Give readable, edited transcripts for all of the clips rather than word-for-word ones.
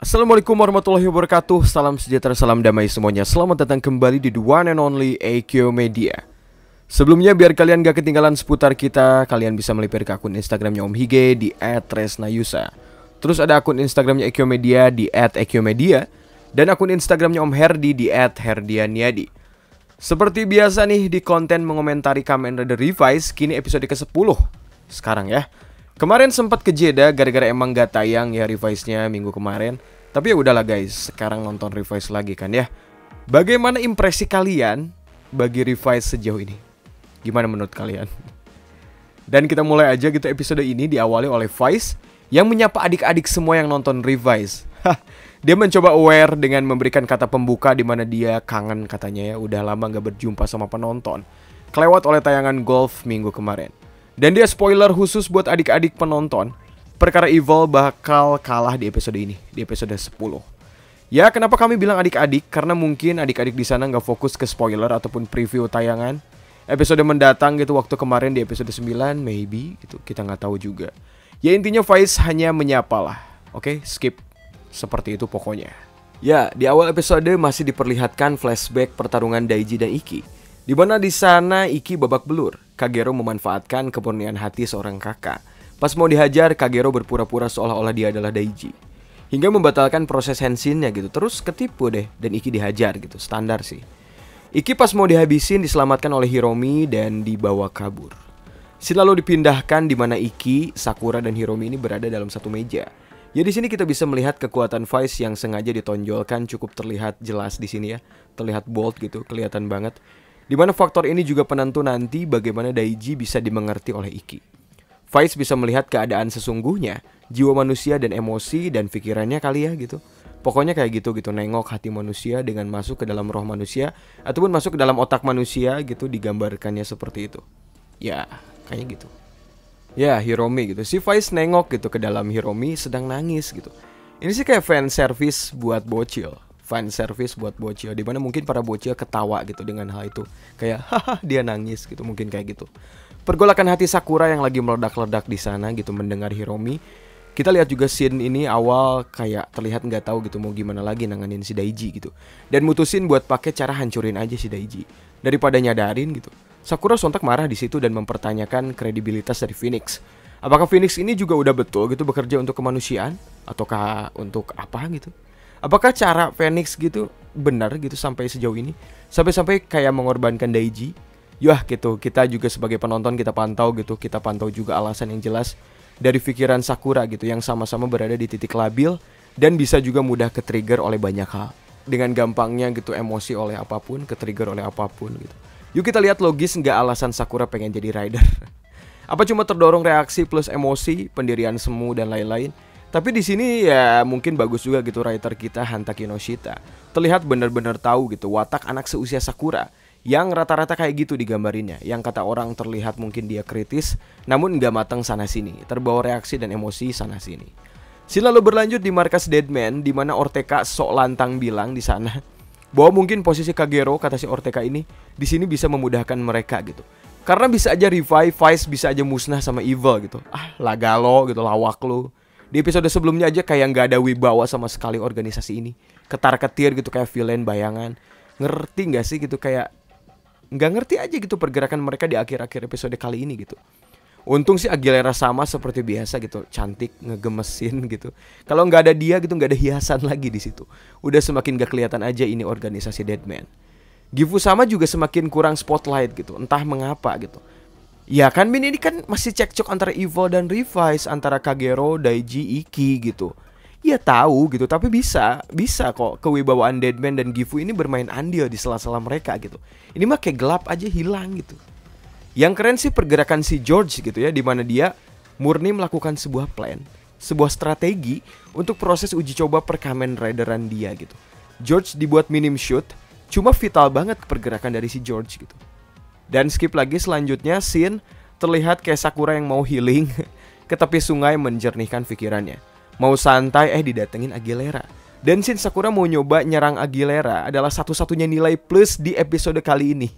Assalamualaikum warahmatullahi wabarakatuh. Salam sejahtera, salam damai semuanya. Selamat datang kembali di The One and Only AQ Media. Sebelumnya biar kalian gak ketinggalan seputar kita, kalian bisa melipir ke akun Instagramnya Om Hige di @tresnayusa. Terus ada akun Instagramnya AQ Media di @AQmedia. Dan akun Instagramnya Om Herdi di @herdianiadi. Seperti biasa nih di konten mengomentari Kamen Rider Revice, kini episode ke-10 sekarang ya. Kemarin sempat kejeda gara-gara emang gak tayang ya Revice-nya minggu kemarin. Tapi ya udahlah guys, sekarang nonton Revice lagi kan ya. Bagaimana impresi kalian bagi Revice sejauh ini? Gimana menurut kalian? Dan kita mulai aja gitu episode ini diawali oleh Vice yang menyapa adik-adik semua yang nonton Revice. Dia mencoba aware dengan memberikan kata pembuka di mana dia kangen katanya ya, udah lama gak berjumpa sama penonton. Kelewat oleh tayangan golf minggu kemarin. Dan dia spoiler khusus buat adik-adik penonton, perkara Evil bakal kalah di episode ini, di episode 10. Ya, kenapa kami bilang adik-adik? Karena mungkin adik-adik di sana nggak fokus ke spoiler ataupun preview tayangan episode mendatang gitu, waktu kemarin di episode 9, maybe gitu, kita nggak tahu juga. Ya intinya Vice hanya menyapa lah, oke, skip. Seperti itu pokoknya. Ya, di awal episode masih diperlihatkan flashback pertarungan Daiji dan Iki, di mana di sana Iki babak belur. Kagero memanfaatkan kemurnian hati seorang kakak. Pas mau dihajar, Kagero berpura-pura seolah-olah dia adalah Daiji, hingga membatalkan proses henshinnya gitu. Terus ketipu deh dan Iki dihajar gitu, standar sih. Iki pas mau dihabisin diselamatkan oleh Hiromi dan dibawa kabur. Scene lalu dipindahkan di mana Iki, Sakura dan Hiromi ini berada dalam satu meja. Ya di sini kita bisa melihat kekuatan Vice yang sengaja ditonjolkan cukup terlihat jelas di sini ya. Terlihat bold gitu, kelihatan banget. Di mana faktor ini juga penentu nanti bagaimana Daiji bisa dimengerti oleh Iki. Vice bisa melihat keadaan sesungguhnya, jiwa manusia dan emosi dan pikirannya kali ya gitu. Pokoknya kayak gitu, nengok hati manusia dengan masuk ke dalam roh manusia ataupun masuk ke dalam otak manusia gitu, digambarkannya seperti itu. Ya, kayaknya gitu. Ya, Hiromi gitu. Si Vice nengok gitu ke dalam Hiromi sedang nangis gitu. Ini sih kayak fan service buat bocil. Fan service buat bocil, dimana mungkin para bocil ketawa gitu dengan hal itu. Kayak haha dia nangis gitu, mungkin kayak gitu. Pergolakan hati Sakura yang lagi meledak-ledak di sana gitu mendengar Hiromi. Kita lihat juga scene ini awal kayak terlihat nggak tahu gitu mau gimana lagi nanganin si Daiji gitu. Dan mutusin buat pakai cara hancurin aja si Daiji daripada nyadarin gitu. Sakura sontak marah di situ dan mempertanyakan kredibilitas dari Phoenix. Apakah Phoenix ini juga udah betul gitu bekerja untuk kemanusiaan ataukah untuk apa gitu? Apakah cara Phoenix gitu benar gitu sampai sejauh ini? Sampai-sampai kayak mengorbankan Daiji? Yah gitu, kita juga sebagai penonton kita pantau gitu. Kita pantau juga alasan yang jelas dari pikiran Sakura gitu, yang sama-sama berada di titik labil dan bisa juga mudah ke-trigger oleh banyak hal. Dengan gampangnya gitu emosi oleh apapun, ke-trigger oleh apapun gitu. Yuk kita lihat logis nggak alasan Sakura pengen jadi rider. Apa cuma terdorong reaksi plus emosi, pendirian semu dan lain-lain? Tapi di sini ya mungkin bagus juga gitu writer kita Hanta Kinoshita. Terlihat benar-benar tahu gitu watak anak seusia Sakura yang rata-rata kayak gitu digambarinnya. Yang kata orang terlihat mungkin dia kritis, namun nggak matang sana sini, terbawa reaksi dan emosi sana sini. Scene lalu berlanjut di markas Deadman, di mana Ortega sok lantang bilang di sana bahwa mungkin posisi Kagero, kata si Ortega ini, di sini bisa memudahkan mereka gitu. Karena bisa aja revive, Vice bisa aja musnah sama Evil gitu. Ah, lagalo gitu, lawak lu. Di episode sebelumnya aja kayak nggak ada wibawa sama sekali organisasi ini. Ketar-ketir gitu kayak villain bayangan. Ngerti nggak sih gitu, kayak nggak ngerti aja gitu pergerakan mereka di akhir-akhir episode kali ini gitu. Untung sih Aguilera sama seperti biasa gitu, cantik, ngegemesin gitu. Kalau nggak ada dia gitu, nggak ada hiasan lagi di situ. Udah semakin gak kelihatan aja ini organisasi Deadman. Gifu sama juga semakin kurang spotlight gitu, entah mengapa gitu. Ya kan Min, ini kan masih cekcok antara Evil dan Revice, antara Kagero, Daiji, Iki gitu. Ya tahu gitu, tapi bisa kok kewibawaan Deadman dan Gifu ini bermain andil di sela-sela mereka gitu. Ini mah kayak gelap aja hilang gitu. Yang keren sih pergerakan si George gitu ya, dimana dia murni melakukan sebuah plan, sebuah strategi untuk proses uji coba per Kamen Rideran dia gitu. George dibuat minim shoot, cuma vital banget pergerakan dari si George gitu. Dan skip lagi selanjutnya scene terlihat kayak Sakura yang mau healing ke tepi sungai menjernihkan pikirannya. Mau santai didatengin Aguilera. Dan scene Sakura mau nyoba nyerang Aguilera adalah satu-satunya nilai plus di episode kali ini.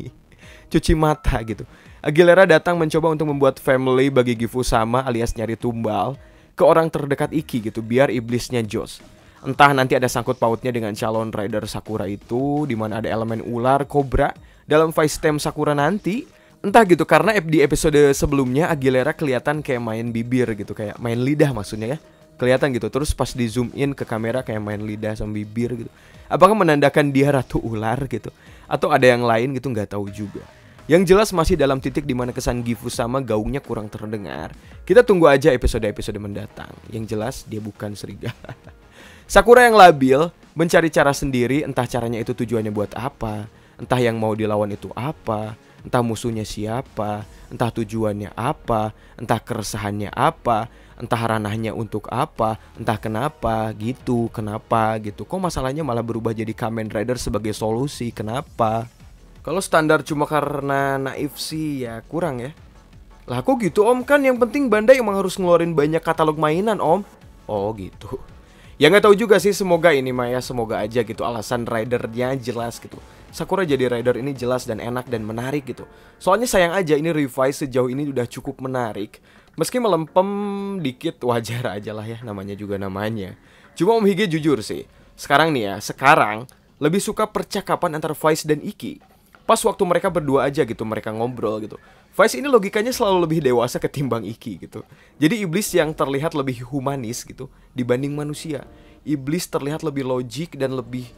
Cuci mata gitu. Aguilera datang mencoba untuk membuat family bagi Gifu sama alias nyari tumbal ke orang terdekat Iki gitu biar iblisnya Joss. Entah nanti ada sangkut pautnya dengan calon rider Sakura itu, di mana ada elemen ular, kobra dalam voice theme Sakura nanti. Entah gitu, karena di episode sebelumnya Aguilera kelihatan kayak main bibir gitu, kayak main lidah maksudnya ya. Kelihatan gitu, terus pas di zoom in ke kamera kayak main lidah sama bibir gitu. Apakah menandakan dia ratu ular gitu? Atau ada yang lain gitu, nggak tahu juga. Yang jelas masih dalam titik dimana kesan Gifu sama gaungnya kurang terdengar. Kita tunggu aja episode-episode mendatang. Yang jelas dia bukan serigala. Sakura yang labil, mencari cara sendiri, entah caranya itu tujuannya buat apa, entah yang mau dilawan itu apa, entah musuhnya siapa, entah tujuannya apa, entah keresahannya apa, entah ranahnya untuk apa, entah kenapa gitu, kenapa gitu. Kok masalahnya malah berubah jadi Kamen Rider sebagai solusi, kenapa? Kalau standar cuma karena naif sih ya kurang ya. Lah kok gitu om, kan yang penting Bandai emang harus ngeluarin banyak katalog mainan om. Oh gitu. Ya nggak tahu juga sih, semoga ini Maya, semoga aja gitu alasan ridernya jelas gitu. Sakura jadi rider ini jelas dan enak dan menarik gitu. Soalnya sayang aja ini revise sejauh ini udah cukup menarik. Meski melempem dikit wajar aja lah ya, namanya juga namanya. Cuma Om Hige jujur sih, sekarang nih ya, sekarang lebih suka percakapan antara Vice dan Iki. Pas waktu mereka berdua aja gitu, mereka ngobrol gitu. Vice ini logikanya selalu lebih dewasa ketimbang Iki gitu. Jadi iblis yang terlihat lebih humanis gitu dibanding manusia. Iblis terlihat lebih logik dan lebih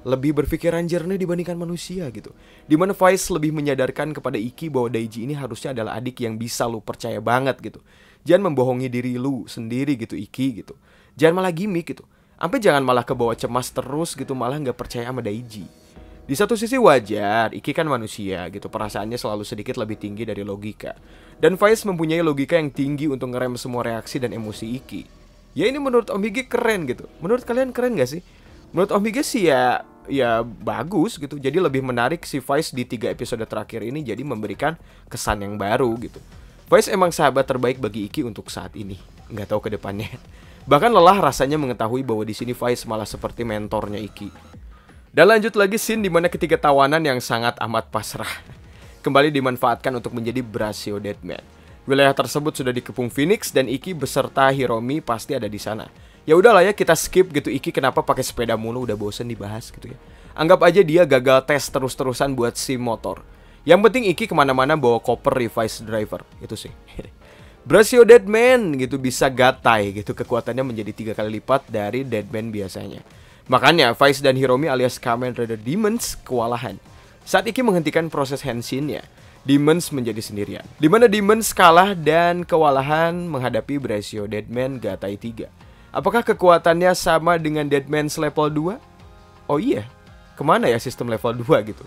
berpikiran jernih dibandingkan manusia gitu. Dimana Vice lebih menyadarkan kepada Iki bahwa Daiji ini harusnya adalah adik yang bisa lu percaya banget gitu. Jangan membohongi diri lu sendiri gitu Iki gitu. Jangan malah gimmick gitu. Sampai jangan malah kebawa cemas terus gitu, malah gak percaya sama Daiji. Di satu sisi wajar, Iki kan manusia gitu, perasaannya selalu sedikit lebih tinggi dari logika. Dan Vice mempunyai logika yang tinggi untuk ngerem semua reaksi dan emosi Iki. Ya ini menurut Om Hige keren gitu. Menurut kalian keren gak sih? Menurut Om Hige sih ya bagus gitu. Jadi lebih menarik si Vice di 3 episode terakhir ini, jadi memberikan kesan yang baru gitu. Vice emang sahabat terbaik bagi Iki untuk saat ini. Nggak tahu ke depannya. Bahkan lelah rasanya mengetahui bahwa di sini Vice malah seperti mentornya Iki. Dan lanjut lagi scene dimana ketiga tawanan yang sangat amat pasrah kembali dimanfaatkan untuk menjadi Brasio Deadman. Wilayah tersebut sudah dikepung Phoenix dan Iki beserta Hiromi pasti ada di sana. Ya udahlah ya, kita skip gitu. Iki kenapa pakai sepeda mulu, udah bosen dibahas gitu ya. Anggap aja dia gagal tes terus-terusan buat SIM motor. Yang penting Iki kemana-mana bawa koper Revice Driver, itu sih. Brasio Deadman gitu bisa gatai gitu, kekuatannya menjadi 3 kali lipat dari Deadman biasanya. Makanya Vice dan Hiromi alias Kamen Rider Demons kewalahan. Saat Iki menghentikan proses henshinnya, Demons menjadi sendirian. Dimana Demons kalah dan kewalahan menghadapi Brasio Deadman Gatai 3. Apakah kekuatannya sama dengan Deadman's level 2? Oh iya, kemana ya sistem level 2 gitu?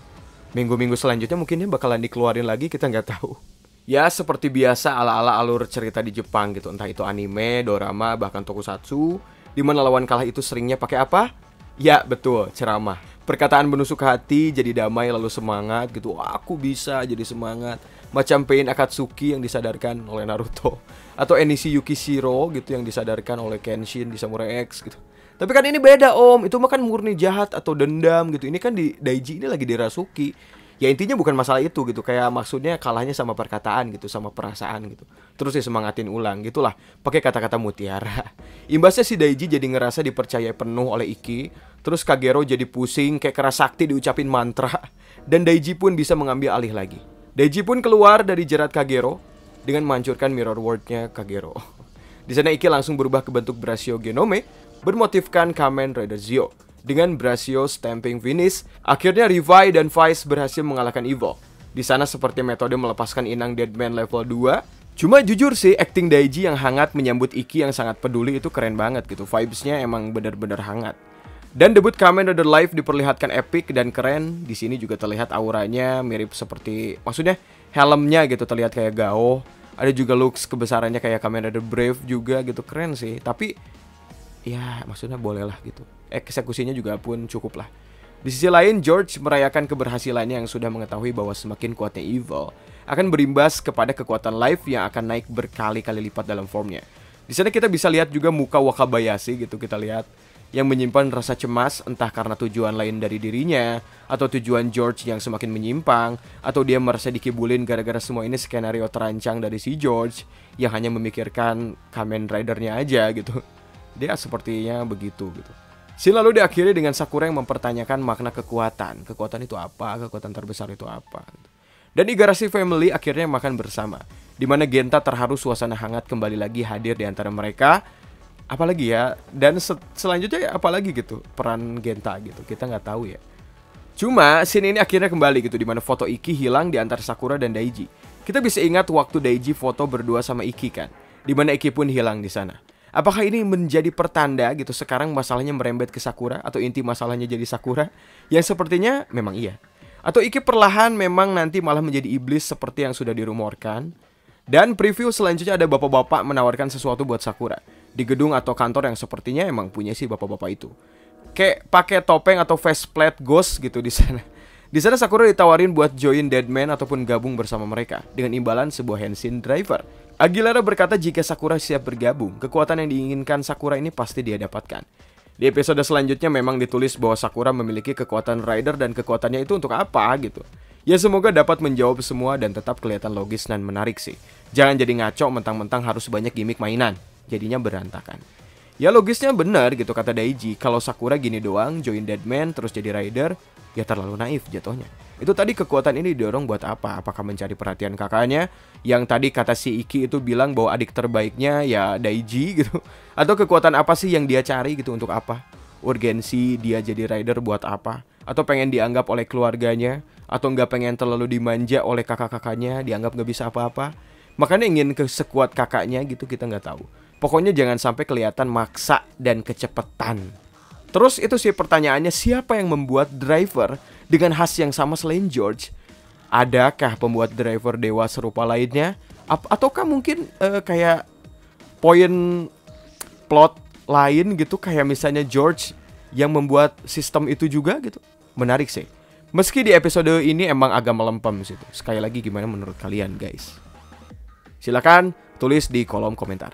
Minggu-minggu selanjutnya mungkinnya bakalan dikeluarin lagi, kita nggak tahu. Ya seperti biasa ala-ala alur cerita di Jepang gitu. Entah itu anime, dorama, bahkan tokusatsu. Dimana lawan kalah itu seringnya pakai apa? Ya betul, ceramah. Perkataan menusuk hati, jadi damai lalu semangat gitu. Aku bisa jadi semangat. Macam Pain Akatsuki yang disadarkan oleh Naruto, atau Enishi Yukishiro gitu yang disadarkan oleh Kenshin di Samurai X gitu. Tapi kan ini beda om, itu mah kan murni jahat atau dendam gitu. Ini kan di Daiji ini lagi dirasuki. Ya intinya bukan masalah itu gitu. Kayak maksudnya kalahnya sama perkataan gitu, sama perasaan gitu. Terus disemangatin ulang gitulah, pakai kata-kata mutiara. Imbasnya si Daiji jadi ngerasa dipercaya penuh oleh Iki. Terus Kagero jadi pusing kayak keras sakti diucapin mantra. Dan Daiji pun bisa mengambil alih lagi. Daiji pun keluar dari jerat Kagero dengan menghancurkan mirror world-nya Kagero. Di sana Iki langsung berubah ke bentuk Brasio Genome bermotifkan Kamen Rider Zio. Dengan Brasio stamping finish, akhirnya Revi dan Vice berhasil mengalahkan Evil. Di sana seperti metode melepaskan inang Deadman level 2. Cuma jujur sih, acting Daiji yang hangat menyambut Iki yang sangat peduli itu keren banget gitu. Vibes-nya emang bener-bener hangat. Dan debut Kamen Rider Live diperlihatkan epic dan keren. Di sini juga terlihat auranya mirip seperti, maksudnya helmnya gitu terlihat kayak Gao. Ada juga looks kebesarannya kayak Kamen Rider Brave juga gitu, keren sih. Tapi ya maksudnya boleh lah gitu. Eksekusinya juga pun cukup lah. Di sisi lain, George merayakan keberhasilannya yang sudah mengetahui bahwa semakin kuatnya Evil akan berimbas kepada kekuatan Live yang akan naik berkali-kali lipat dalam formnya. Di sana kita bisa lihat juga muka Wakabayashi gitu, kita lihat yang menyimpan rasa cemas entah karena tujuan lain dari dirinya, atau tujuan George yang semakin menyimpang, atau dia merasa dikibulin gara-gara semua ini skenario terancang dari si George yang hanya memikirkan Kamen Rider-nya aja gitu. Dia sepertinya begitu gitu. Scene lalu diakhiri dengan Sakura yang mempertanyakan makna kekuatan. Kekuatan itu apa? Kekuatan terbesar itu apa? Dan Igarashi Family akhirnya makan bersama, di mana Genta terharu suasana hangat kembali lagi hadir di antara mereka. Apalagi ya, dan selanjutnya apalagi gitu peran Genta gitu, kita nggak tahu ya. Cuma scene ini akhirnya kembali gitu, di mana foto Iki hilang di antara Sakura dan Daiji. Kita bisa ingat waktu Daiji foto berdua sama Iki kan, di mana Iki pun hilang di sana. Apakah ini menjadi pertanda gitu sekarang masalahnya merembet ke Sakura, atau inti masalahnya jadi Sakura? Yang sepertinya memang iya. Atau Iki perlahan memang nanti malah menjadi iblis seperti yang sudah dirumorkan. Dan preview selanjutnya ada bapak-bapak menawarkan sesuatu buat Sakura di gedung atau kantor yang sepertinya emang punya si bapak-bapak itu. Kayak pakai topeng atau faceplate ghost gitu di sana. Di sana Sakura ditawarin buat join Deadman ataupun gabung bersama mereka dengan imbalan sebuah Henshin Driver. Aguilera berkata jika Sakura siap bergabung, kekuatan yang diinginkan Sakura ini pasti dia dapatkan. Di episode selanjutnya memang ditulis bahwa Sakura memiliki kekuatan Rider dan kekuatannya itu untuk apa gitu. Ya semoga dapat menjawab semua dan tetap kelihatan logis dan menarik sih. Jangan jadi ngaco mentang-mentang harus banyak gimmick mainan, jadinya berantakan. Ya logisnya benar gitu kata Daiji, kalau Sakura gini doang join Deadman terus jadi Rider, ya terlalu naif jatuhnya. Itu tadi kekuatan ini didorong buat apa? Apakah mencari perhatian kakaknya? Yang tadi kata si Iki itu bilang bahwa adik terbaiknya ya Daiji gitu. Atau kekuatan apa sih yang dia cari gitu, untuk apa? Urgensi dia jadi rider buat apa? Atau pengen dianggap oleh keluarganya? Atau nggak pengen terlalu dimanja oleh kakak-kakaknya, dianggap nggak bisa apa-apa? Makanya ingin sekuat kakaknya gitu, kita nggak tahu. Pokoknya jangan sampai kelihatan maksa dan kecepetan. Terus itu sih pertanyaannya, siapa yang membuat driver dengan khas yang sama selain George? Adakah pembuat driver dewa serupa lainnya? Ataukah mungkin kayak poin plot lain gitu, kayak misalnya George yang membuat sistem itu juga gitu? Menarik sih. Meski di episode ini emang agak melempem situ. Sekali lagi gimana menurut kalian guys? Silakan tulis di kolom komentar.